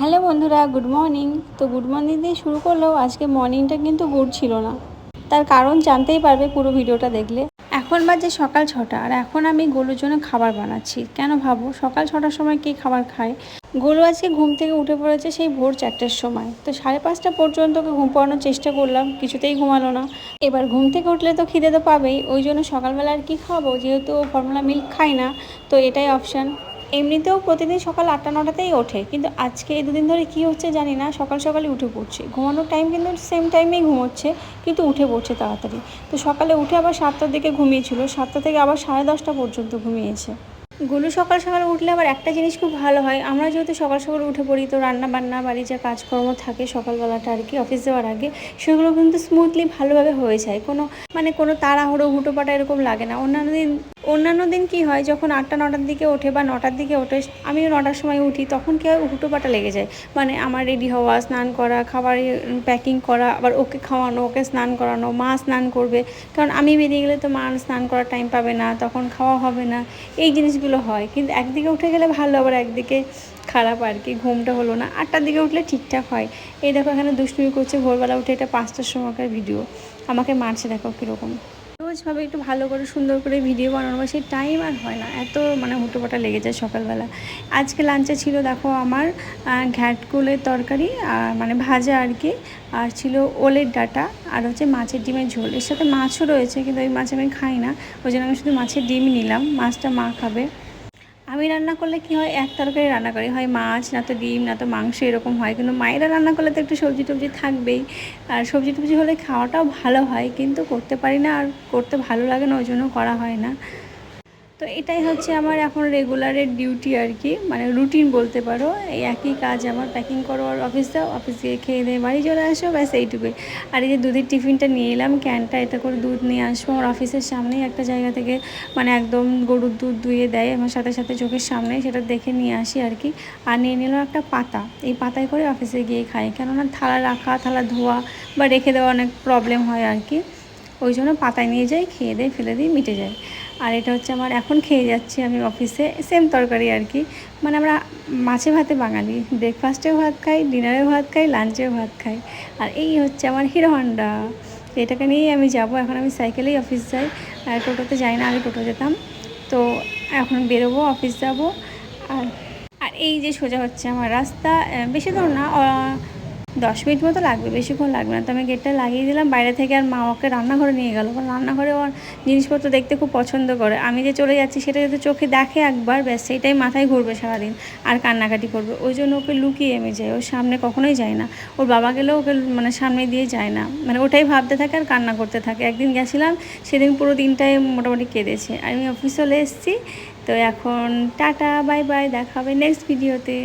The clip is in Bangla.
হ্যালো বন্ধুরা, গুড মর্নিং। তো গুড মর্নিং দিয়ে শুরু করলেও আজকে মর্নিংটা কিন্তু গুড ছিল না। তার কারণ জানতেই পারবে পুরো ভিডিওটা দেখলে। এখন বাজে সকাল 6টা, আর এখন আমি গোলুর জন্য খাবার বানাচ্ছি। কেন ভাবো সকাল 6টার সময় কে খাবার খায়? গোলু আজকে ঘুম থেকে উঠে পড়েছে সেই ভোর 4টার সময়। তো 5:30 পর্যন্ত ওকে ঘুম পাড়ানোর চেষ্টা করলাম, কিছুতেই ঘুমালো না। এবার ঘুম থেকে উঠলে তো খিদে তো পাবেই, ওই জন্য সকালবেলা আর কি খাবো, যেহেতু ফর্মুলা মিল্ক খাই না, তো এটাই অপশান। এমনিতেও প্রতিদিন সকাল 8টা-9টাতেই ওঠে, কিন্তু আজকে এই দুদিন ধরে কী হচ্ছে জানি না, সকাল সকালে উঠে পড়ছে। ঘুমানোর টাইম কিন্তু সেম টাইমেই ঘুমোচ্ছে, কিন্তু উঠে পড়ছে তাড়াতাড়ি। তো সকালে উঠে আবার 7টার দিকে ঘুমিয়েছিল, 7টা থেকে আবার 10:30 পর্যন্ত ঘুমিয়েছে। গোলু সকাল সকাল উঠলে আবার একটা জিনিস খুব ভালো হয়, আমরা যেহেতু সকাল সকাল উঠে পড়ি, তো রান্না বান্না বাড়ি যা কাজকর্ম থাকে সকালবেলাটা আর কি অফিস যাওয়ার আগে, সেগুলো কিন্তু স্মুথলি ভালোভাবে হয়ে যায়। কোনো তাড়াহুড়ো হুটোপাটা এরকম লাগে না। অন্যান্য দিন কী হয়, যখন 8টা-9টার দিকে ওঠে বা 9টার দিকে ওঠে, আমিও 9টার সময় উঠি, তখন কী হয়, হুটোপাটা লেগে যায়। মানে আমার রেডি হওয়া, স্নান করা, খাবার প্যাকিং করা, আবার ওকে খাওয়ানো, ওকে স্নান করানো, মা স্নান করবে, কারণ আমি বেরিয়ে গেলে তো মা স্নান করার টাইম পাবে না, তখন খাওয়া হবে না, এই জিনিসগুলো হয়। কিন্তু একদিকে উঠে গেলে ভালো, আবার একদিকে খারাপ আর কি, ঘুমটা হলো না। 8টার দিকে উঠলে ঠিকঠাক হয়। এই দেখো এখানে দুষ্টুমি করছে ভোরবেলা উঠে, এটা 5টার সময়কার ভিডিও, আমাকে মারছে, দেখো কীরকম। রোজভাবে একটু ভালো করে সুন্দর করে ভিডিও বানানো, সেই টাইম আর হয় না, এত হুটোপাটা লেগে যায় সকালবেলা। আজকে লাঞ্চে ছিল দেখো আমার ঘ্যাটকুলের তরকারি, ভাজা আর কি, আর ছিল ওলের ডাঁটা, আর হচ্ছে মাছের ডিমের ঝোল। এর সাথে মাছও রয়েছে, কিন্তু ওই মাছ আমি খাই না, ওই জন্য আমি শুধু মাছের ডিম নিলাম, মাছটা মা খাবে। আমি রান্না করলে কি হয়, এক তরকারি রান্না করি, হয় মাছ, না তো ডিম, না তো মাংস, এরকম হয়। কিন্তু মায়েরা রান্না করলে তো একটু সবজি টবজি থাকবেই, আর সবজি টবজি হলে খাওয়াটাও ভালো হয়, কিন্তু করতে পারি না, আর করতে ভালো লাগে না, ওই জন্য করা হয় না। তো এটাই হচ্ছে আমার এখন রেগুলারের ডিউটি আর কি, রুটিন বলতে পারো। এই একই কাজ আমার, প্যাকিং করো আর অফিস যাও, অফিস গিয়ে খেয়ে দিয়ে বাড়ি চলে আসো, ব্যাস এইটুকুই। আর এই যে দুধের টিফিনটা নিয়ে এলাম, ক্যানটা, এতে করে দুধ নিয়ে আসবো। আমার অফিসের সামনেই একটা জায়গা থেকে একদম গরুর দুধ দুইয়ে দেয় আমার সাথে সাথে চোখের সামনে, সেটা দেখে নিয়ে আসি আর কি। আর নিয়ে নিলাম একটা পাতা, এই পাতায় করে অফিসে গিয়ে খাই, কেননা থালা রাখা, থালা ধোয়া বা রেখে দেওয়া অনেক প্রবলেম হয় আর কি, ওই জন্য পাতায় নিয়ে যাই, খেয়ে দিয়ে ফেলে দিই, মিটে যায়। আর এটা হচ্ছে আমার এখন খেয়ে যাচ্ছি আমি অফিসে, সেম তরকারি আর কি। আমরা মাছে ভাতে বাঙালি, ব্রেকফাস্টেও ভাত খাই, ডিনারেও ভাত খাই, লাঞ্চেও ভাত খাই। আর এই হচ্ছে আমার হিরো হন্ডা, এটাকে নিয়েই আমি যাব। এখন আমি সাইকেলেই অফিস যাই, টোটোতে যাই না, আগে টোটো যেতাম। তো এখন বেরোবো, অফিস যাব। আর আর এই যে সোজা হচ্ছে আমার রাস্তা, বেশি দূর না, 10 মিনিট মতো লাগবে, বেশিক্ষণ লাগবে না। তো আমি গেটটা লাগিয়ে দিলাম বাইরে থেকে, আর মা ওকে রান্নাঘরে নিয়ে গেল, কারণ রান্নাঘরে ওর জিনিসপত্র দেখতে খুব পছন্দ করে। আমি যে চলে যাচ্ছি সেটা যদি চোখে দেখে একবার, ব্যাস সেইটাই মাথায় ঘুরবে সারাদিন, আর কান্নাকাটি করবে। ওই জন্য ওকে লুকিয়ে আমি যাই, ওর সামনে কখনোই যায় না। ওর বাবা গেলেও ওকে সামনে দিয়ে যায় না, ওটাই ভাবতে থাকে আর কান্না করতে থাকে। একদিন গেছিলাম, সেদিন পুরো দিনটাই মোটামুটি কেঁদেছে। আর আমি অফিস চলে এসেছি। তো এখন টাটা, বাই বাই, দেখা হবে নেক্সট ভিডিওতে।